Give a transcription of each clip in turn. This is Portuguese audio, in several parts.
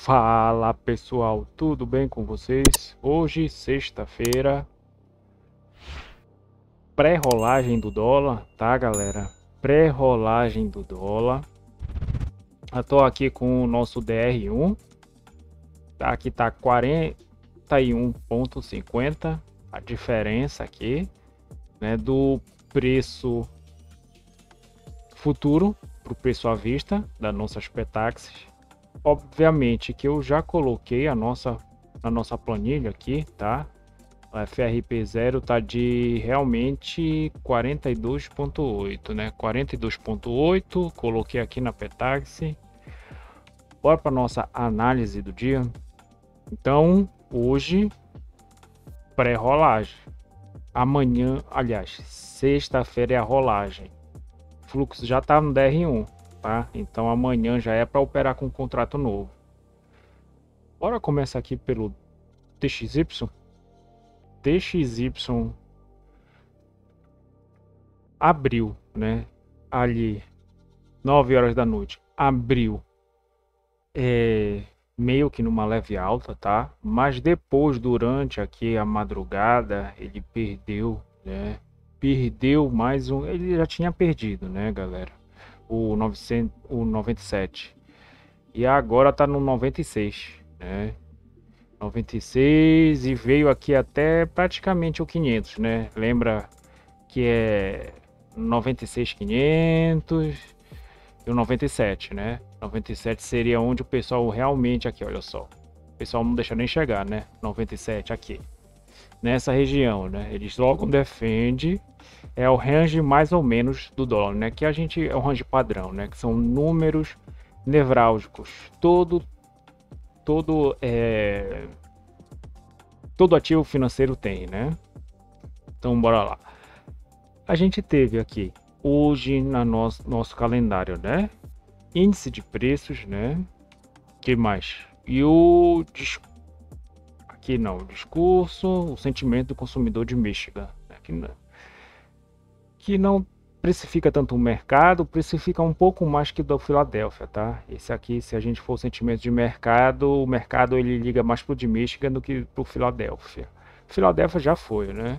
Fala pessoal, tudo bem com vocês? Hoje, sexta-feira, pré-rolagem do dólar, tá galera? Pré-rolagem do dólar. Eu tô aqui com o nosso DR1, tá? Aqui tá 41,50, a diferença aqui, né, do preço futuro para o preço à vista da nossa Spetaxis. Obviamente que eu já coloquei a nossa planilha aqui, tá? A FRP0 tá de realmente 42,8, né? 42,8, coloquei aqui na Petaxi. Bora para nossa análise do dia. Então, hoje pré-rolagem. Amanhã, aliás, sexta-feira é a rolagem. O fluxo já tá no DR1. Tá? Então amanhã já é para operar com um contrato novo. Bora começar aqui pelo TXY. TXY abriu, né? Ali 9 horas da noite. Abriu meio que numa leve alta, tá? Mas depois, durante aqui a madrugada, ele perdeu, né? Perdeu mais um. Ele já tinha perdido, né, galera? O 97 e agora tá no 96, né? 96 e veio aqui até praticamente o 500, né? Lembra que é 96.500 e o 97, né? 97 seria onde o pessoal realmente aqui, olha só. O pessoal não deixa nem chegar, né? 97 aqui. Nessa região, né? Eles logo defendem. É o range mais ou menos do dólar, né? Que a gente é um range padrão, né? Que são números nevrálgicos. Todo ativo financeiro tem, né? Então bora lá. A gente teve aqui hoje na nosso calendário, né? Índice de preços, né? Que mais? E o aqui não, o discurso, o sentimento do consumidor de Michigan, né? Que não precifica tanto o mercado, precifica um pouco mais que o do Filadélfia, tá? Esse aqui, se a gente for sentimento de mercado, o mercado ele liga mais pro de Michigan do que pro Filadélfia. Filadélfia já foi, né?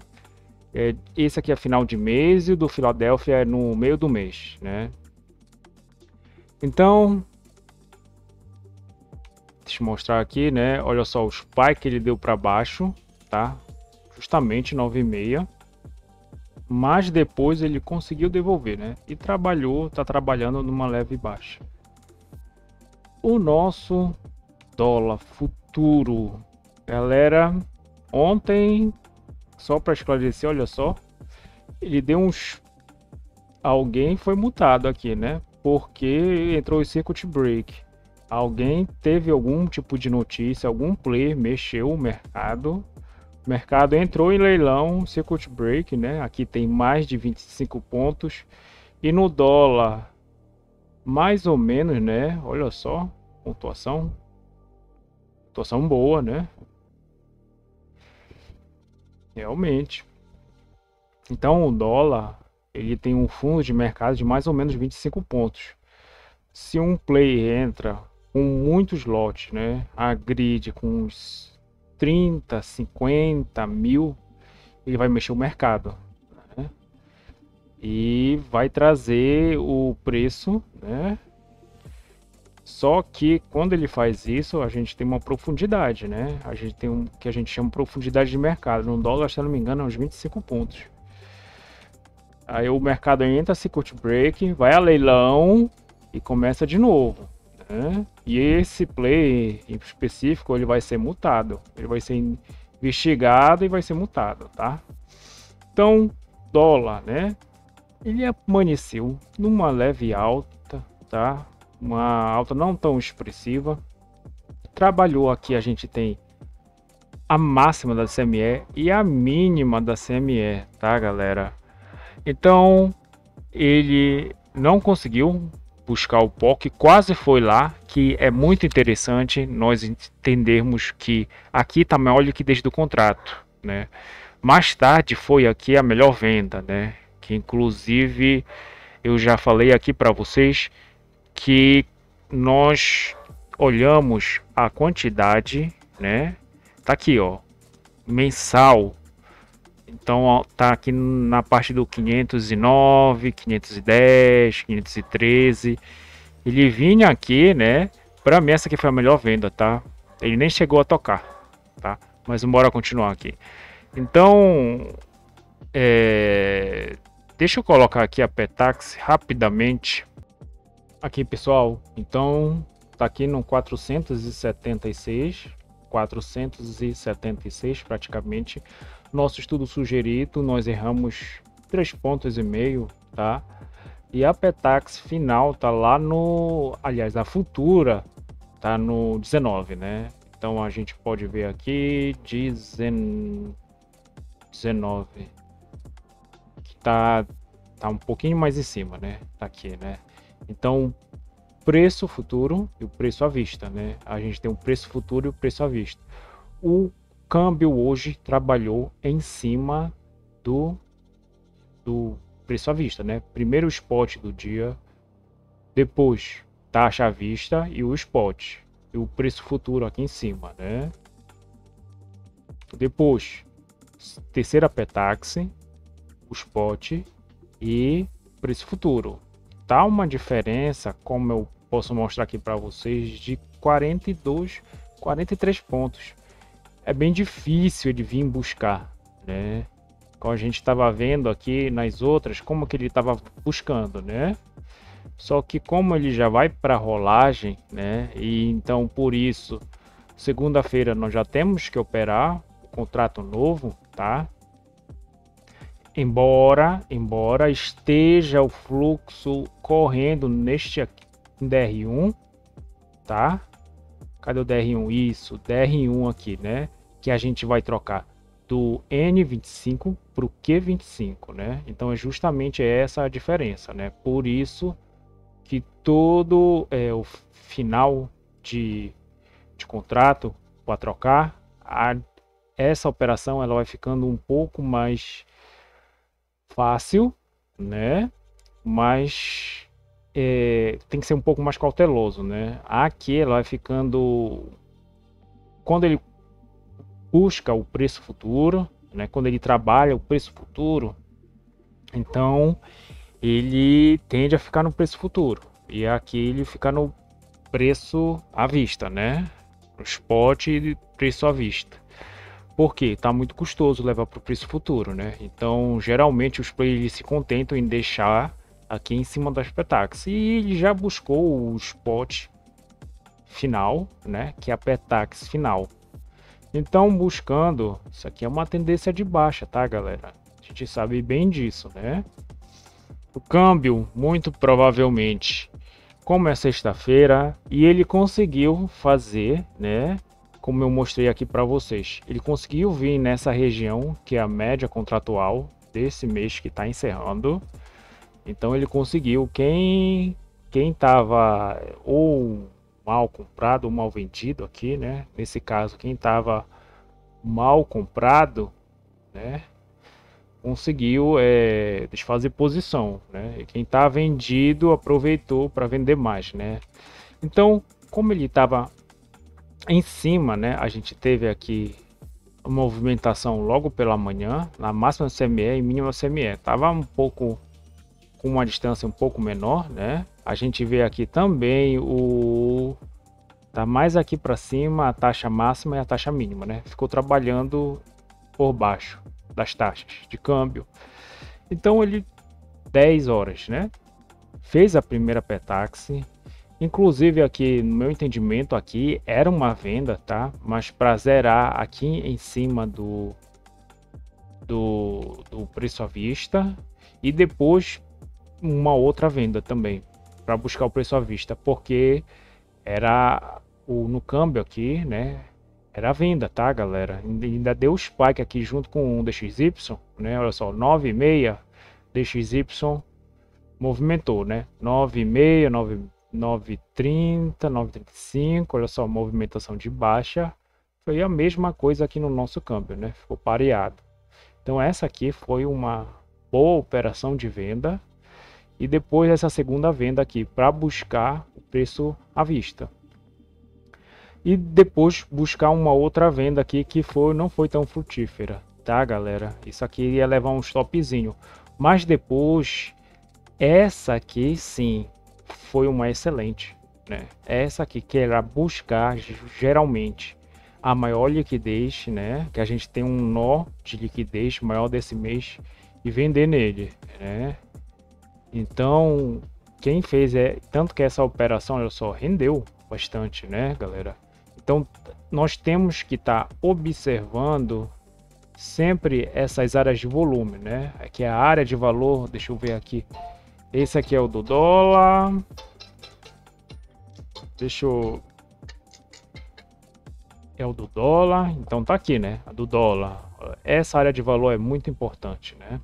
Esse aqui é final de mês e o do Filadélfia é no meio do mês, né? Então, deixa eu mostrar aqui, né? Olha só o spike que ele deu para baixo, tá? Justamente 9,6. Mas depois ele conseguiu devolver, né? E tá trabalhando numa leve baixa. O nosso dólar futuro, galera, ontem, só para esclarecer, olha só, ele deu uns... Alguém foi multado aqui, né? Porque entrou em circuit break. Alguém teve algum tipo de notícia, algum player mexeu o mercado. O mercado entrou em leilão, circuit break, né? Aqui tem mais de 25 pontos. E no dólar, mais ou menos, né? Olha só, pontuação. Pontuação boa, né? Realmente. Então o dólar, ele tem um fundo de mercado de mais ou menos 25 pontos. Se um player entra com muitos lotes, né? A grid com uns 30, 50 mil, ele vai mexer o mercado, né? E vai trazer o preço, né? Só que quando ele faz isso, a gente tem uma profundidade, né? A gente tem que a gente chama profundidade de mercado. No dólar, se eu não me engano, é uns 25 pontos. Aí o mercado entra, circuit break, vai a leilão e começa de novo, né? E esse play em específico, ele vai ser multado. Ele vai ser investigado e vai ser multado, tá? Então, dólar, né? Ele amanheceu numa leve alta, tá? Uma alta não tão expressiva. Trabalhou aqui, a gente tem a máxima da CME e a mínima da CME, tá, galera? Então, ele não conseguiu buscar o POC, quase foi lá, que é muito interessante nós entendermos que aqui está maior liquidez do contrato, né? Mais tarde foi aqui a melhor venda, né? Que inclusive eu já falei aqui para vocês que nós olhamos a quantidade, né? Tá aqui, ó, mensal. Então ó, tá aqui na parte do 509, 510, 513. Ele vinha aqui, né? Para mim essa aqui foi a melhor venda, tá? Ele nem chegou a tocar, tá? Mas bora continuar aqui. Então, deixa eu colocar aqui a Petax rapidamente. Aqui, pessoal. Então, tá aqui no 476. 476 praticamente. Nosso estudo sugerido, nós erramos 3,5 pontos, tá? E a Petax final tá lá no, aliás, a futura tá no 19, né? Então a gente pode ver aqui 19 que tá um pouquinho mais em cima, né? Tá aqui, né? Então, preço futuro e o preço à vista, né? A gente tem o preço futuro e o preço à vista. O câmbio hoje trabalhou em cima do preço à vista, né? Primeiro o spot do dia, depois taxa à vista e o spot e o preço futuro aqui em cima, né? Depois terceira Petax, o spot e preço futuro. Tá uma diferença, como eu posso mostrar aqui para vocês, de 42, 43 pontos. É bem difícil de vir buscar, né? Como a gente estava vendo aqui nas outras, como que ele estava buscando, né? Só que como ele já vai para rolagem, né? E então por isso, segunda-feira nós já temos que operar o contrato novo, tá? Embora esteja o fluxo correndo neste aqui, DR1, tá? Cadê o DR1? Isso, DR1 aqui, né? Que a gente vai trocar do N25 para o Q25, né? Então é justamente essa a diferença, né? Por isso que todo o final de contrato para trocar, essa operação ela vai ficando um pouco mais fácil, né? Mas tem que ser um pouco mais cauteloso, né? Aqui ela vai ficando, quando ele busca o preço futuro, né? Quando ele trabalha o preço futuro, então ele tende a ficar no preço futuro, e aqui ele fica no preço à vista, né? No spot e preço à vista. Porque tá muito custoso levar para o preço futuro, né? Então geralmente os players se contentam em deixar aqui em cima das Petax, e ele já buscou o spot final, né? Que é a Petax final. Então buscando, isso aqui é uma tendência de baixa, tá, galera? A gente sabe bem disso, né? O câmbio, muito provavelmente, como é sexta-feira, e ele conseguiu fazer, né? Como eu mostrei aqui para vocês, ele conseguiu vir nessa região que é a média contratual desse mês que está encerrando. Então ele conseguiu, quem estava ou mal comprado ou mal vendido aqui, né? Nesse caso, quem estava mal comprado, né? Conseguiu desfazer posição, né? E quem está vendido aproveitou para vender mais, né? Então, como ele estava em cima, né? A gente teve aqui a movimentação logo pela manhã, na máxima CME e mínima CME. Tava um pouco com uma distância um pouco menor, né? A gente vê aqui também tá mais aqui para cima a taxa máxima e a taxa mínima, né? Ficou trabalhando por baixo das taxas de câmbio. Então ele 10 horas, né? Fez a primeira Petax. Inclusive aqui, no meu entendimento, aqui era uma venda, tá? Mas para zerar aqui em cima do preço à vista, e depois uma outra venda também para buscar o preço à vista, porque era no câmbio aqui, né? Era a venda, tá, galera? Ainda deu spike aqui junto com o DXY, né? Olha só, 9,6 DXY movimentou, né? 9,6, 9,30, 9,35, olha só, movimentação de baixa. Foi a mesma coisa aqui no nosso câmbio, né? Ficou pareado. Então essa aqui foi uma boa operação de venda. E depois essa segunda venda aqui para buscar o preço à vista. e depois buscar uma outra venda aqui que não foi tão frutífera, tá, galera? Isso aqui ia levar um stopzinho, mas depois essa aqui sim foi uma excelente, né? Essa aqui que era buscar geralmente a maior liquidez, né? Que a gente tem um nó de liquidez maior desse mês e vender nele, né? Então, quem fez tanto que essa operação, olha só, rendeu bastante, né, galera? Então, nós temos que estar observando sempre essas áreas de volume, né? Aqui é a área de valor, deixa eu ver aqui. Esse aqui é o do dólar. É o do dólar, então tá aqui, né? A do dólar. Essa área de valor é muito importante, né?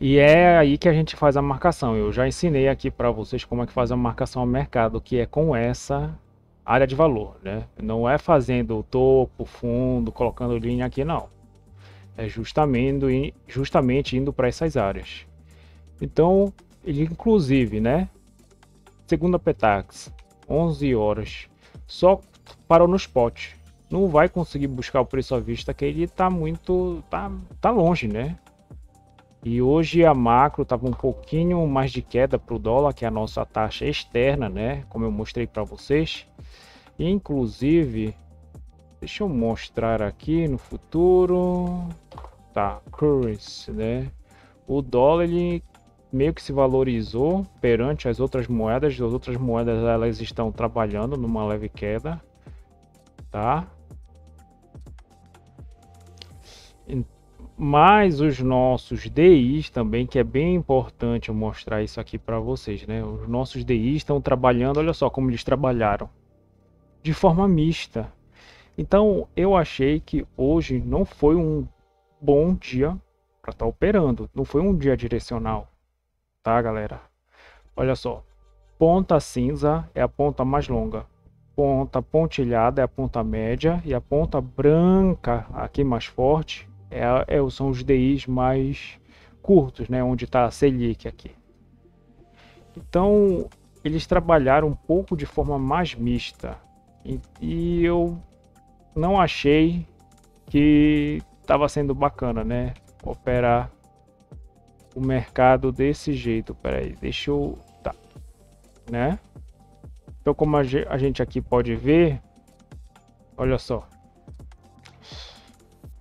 E é aí que a gente faz a marcação. Eu já ensinei aqui para vocês como é que faz a marcação ao mercado, que é com essa área de valor, né? Não é fazendo topo, fundo, colocando linha aqui, não. É justamente indo para essas áreas. Então, ele inclusive, né? Segunda Petax, 11 horas, só parou no spot. Não vai conseguir buscar o preço à vista, que ele tá muito, tá longe, né? E hoje a macro estava um pouquinho mais de queda para o dólar, que é a nossa taxa externa, né? Como eu mostrei para vocês. E, inclusive, deixa eu mostrar aqui no futuro. Tá, currency, né? O dólar ele meio que se valorizou perante as outras moedas. As outras moedas elas estão trabalhando numa leve queda, tá? Mas os nossos DIs também, que é bem importante eu mostrar isso aqui para vocês, né? Os nossos DIs estão trabalhando, olha só como eles trabalharam, de forma mista. Então eu achei que hoje não foi um bom dia para estar operando, não foi um dia direcional, tá, galera? Olha só, ponta cinza é a ponta mais longa, ponta pontilhada é a ponta média e a ponta branca aqui mais forte são os DIs mais curtos, né, onde está a Selic aqui. Então eles trabalharam um pouco de forma mais mista e eu não achei que estava sendo bacana, né, operar o mercado desse jeito. Peraí, deixa eu, tá, né? Então como a gente aqui pode ver, olha só,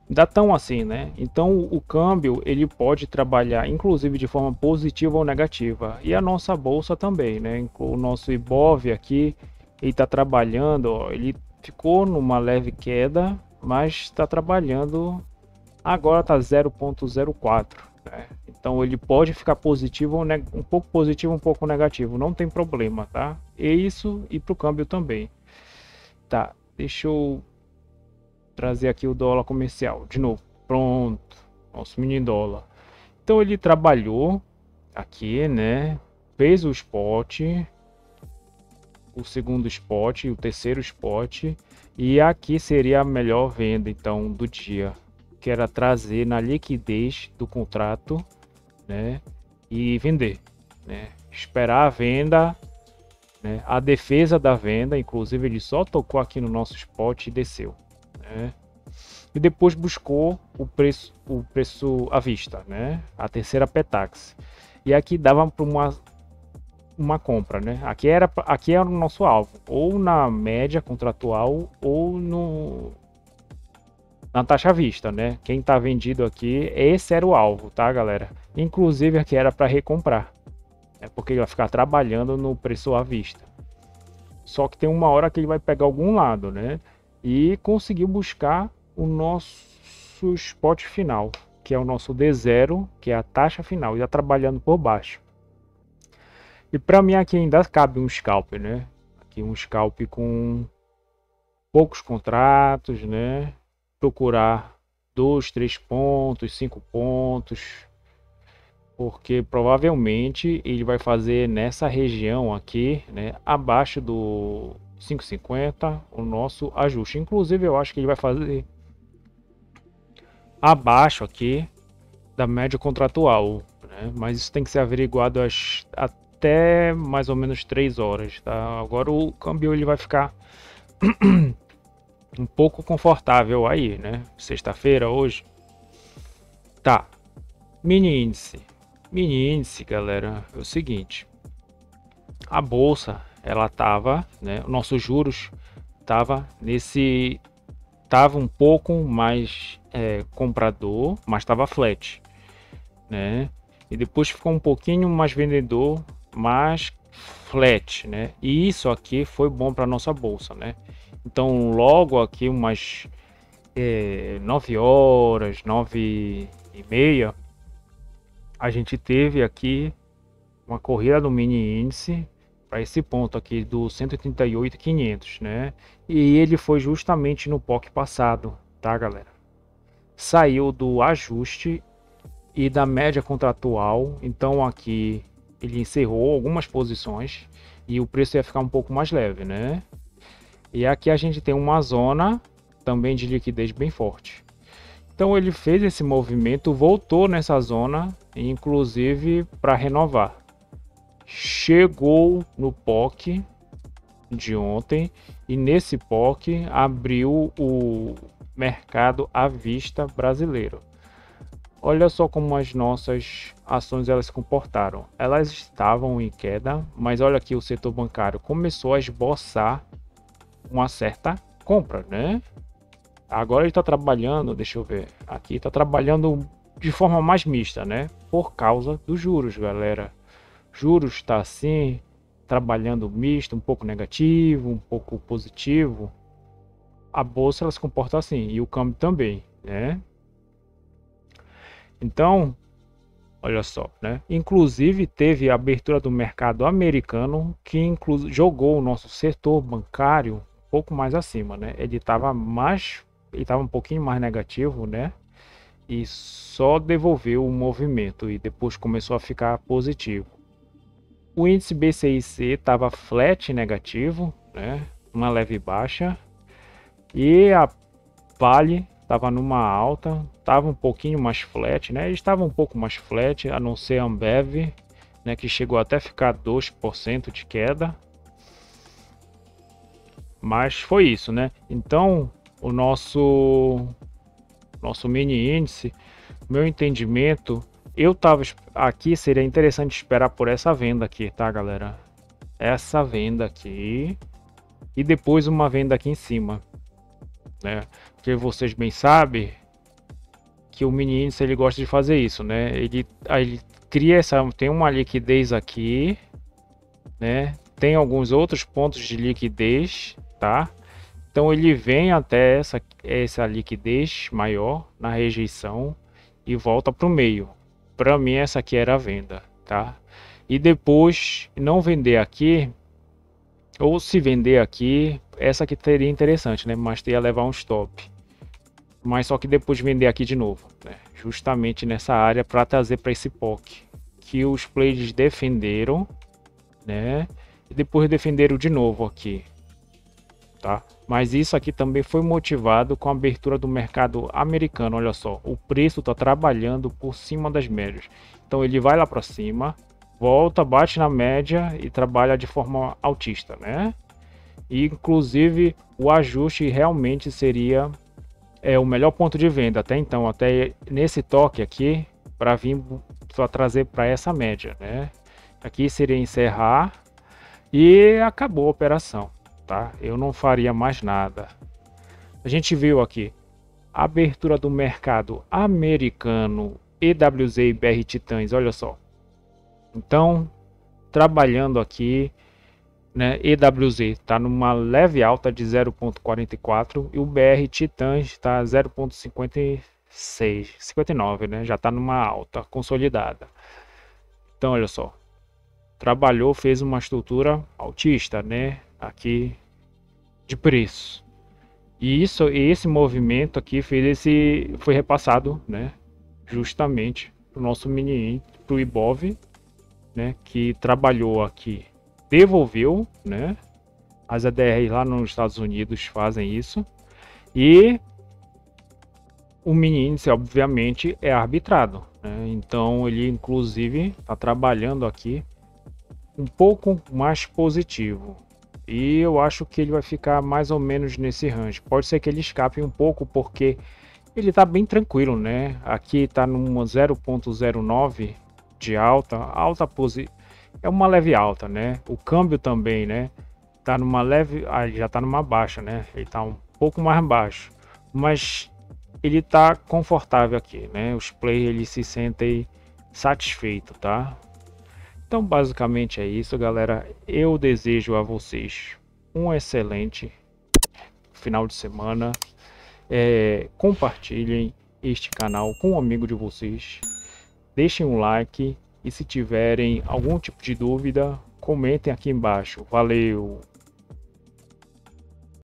dá tão assim, né? Então o câmbio ele pode trabalhar inclusive de forma positiva ou negativa, e a nossa bolsa também, né? O nosso Ibov aqui ele está trabalhando, ó, ele ficou numa leve queda, mas está trabalhando agora, tá 0,04, né? Então ele pode ficar positivo ou um pouco positivo, um pouco negativo, não tem problema, tá? E isso e para o câmbio também, tá? Deixa eu trazer aqui o dólar comercial de novo. Pronto, nosso mini dólar. Então ele trabalhou aqui, né? Fez o spot, o segundo spot e o terceiro spot, e aqui seria a melhor venda então do dia, que era trazer na liquidez do contrato, né? E vender, né? Esperar a venda, né? A defesa da venda, inclusive ele só tocou aqui no nosso spot e desceu. E depois buscou o preço à vista, né? A terceira Petax. E aqui dava para uma compra, né? Aqui era o nosso alvo, ou na média contratual ou na taxa à vista, né? Quem tá vendido aqui, esse era o alvo, tá, galera? Inclusive aqui era para recomprar, né? Porque ele vai ficar trabalhando no preço à vista. Só que tem uma hora que ele vai pegar algum lado, né? E conseguiu buscar o nosso spot final, que é o nosso D0, que é a taxa final, já trabalhando por baixo. E para mim aqui ainda cabe um scalp, né? Aqui um scalp com poucos contratos, né? Procurar 2, 3 pontos, 5 pontos, porque provavelmente ele vai fazer nessa região aqui, né? Abaixo do 5,50 o nosso ajuste. Inclusive eu acho que ele vai fazer abaixo aqui da média contratual, né? Mas isso tem que ser averiguado até mais ou menos 3 horas, tá? Agora o câmbio ele vai ficar um pouco confortável aí, né? Sexta-feira hoje. Tá. Mini índice. Mini índice, galera, é o seguinte. A bolsa, ela tava, né? Nossos juros tava um pouco mais comprador, mas estava flat, né? E depois ficou um pouquinho mais vendedor, mais flat, né? E isso aqui foi bom para nossa bolsa, né? Então logo aqui umas 9 horas, 9h30, a gente teve aqui uma corrida do mini índice para esse ponto aqui do 138.500, né? E ele foi justamente no POC passado, tá, galera? Saiu do ajuste e da média contratual, então aqui ele encerrou algumas posições e o preço ia ficar um pouco mais leve, né? E aqui a gente tem uma zona também de liquidez bem forte. Então ele fez esse movimento, voltou nessa zona, inclusive para renovar. Chegou no POC de ontem e nesse POC abriu o mercado à vista brasileiro. Olha só como as nossas ações elas se comportaram. Elas estavam em queda, mas olha aqui o setor bancário começou a esboçar uma certa compra, né? Agora ele está trabalhando, deixa eu ver, aqui está trabalhando de forma mais mista, né? Por causa dos juros, galera. Juros está assim, trabalhando misto, um pouco negativo, um pouco positivo. A bolsa ela se comporta assim e o câmbio também, né? Então, olha só, né? Inclusive teve a abertura do mercado americano que jogou o nosso setor bancário um pouco mais acima, né? Ele estava um pouquinho mais negativo, né? E só devolveu o movimento e depois começou a ficar positivo. O índice BCIC estava flat negativo, né? Uma leve baixa. E a Vale estava numa alta, estava um pouquinho mais flat, né? Ele estava um pouco mais flat, a não ser a Ambev, né? Que chegou até ficar 2% de queda. Mas foi isso, né? Então, o nosso mini índice, meu entendimento, eu tava aqui, seria interessante esperar por essa venda aqui, tá, galera? Essa venda aqui e depois uma venda aqui em cima, né? Porque vocês bem sabem que o mini índice ele gosta de fazer isso, né? Ele cria tem uma liquidez aqui, né? Tem alguns outros pontos de liquidez, tá? Então ele vem até essa liquidez maior na rejeição e volta para o meio. Para mim essa aqui era a venda, tá? E depois não vender aqui, ou se vender aqui, essa aqui teria interessante, né? Mas teria levar um stop. Mas só que depois vender aqui de novo, né? Justamente nessa área para trazer para esse POC que os players defenderam, né? E depois defenderam de novo aqui, tá? Mas isso aqui também foi motivado com a abertura do mercado americano. Olha só, o preço está trabalhando por cima das médias. Então ele vai lá para cima, volta, bate na média e trabalha de forma altista, né? E, inclusive o ajuste realmente seria o melhor ponto de venda até então, até nesse toque aqui, para vir só trazer para essa média, né? Aqui seria encerrar e acabou a operação, tá? Eu não faria mais nada. A gente viu aqui a abertura do mercado americano, EWZ e BR Titãs, olha só. Então, trabalhando aqui, né, EWZ está numa leve alta de 0,44 e o BR Titãs está 0,59, né? Já está numa alta consolidada. Então, olha só, trabalhou, fez uma estrutura altista, né? Aqui de preço. E esse movimento aqui foi repassado, né? Justamente para o nosso mini índice, para o Ibov, né? Que trabalhou aqui. Devolveu, né? As ADRs lá nos Estados Unidos fazem isso. E o mini índice, obviamente, é arbitrado, né? Então ele inclusive está trabalhando aqui um pouco mais positivo. E eu acho que ele vai ficar mais ou menos nesse range. Pode ser que ele escape um pouco porque ele tá bem tranquilo, né? Aqui tá numa 0.09 de alta, é uma leve alta, né? O câmbio também, né? Tá numa leve, já tá numa baixa, né? Ele tá um pouco mais baixo, mas ele tá confortável aqui, né? Os players eles se sentem satisfeitos, tá? Então, basicamente é isso, galera. Eu desejo a vocês um excelente final de semana. Compartilhem este canal com um amigo de vocês. Deixem um like e se tiverem algum tipo de dúvida, comentem aqui embaixo. Valeu!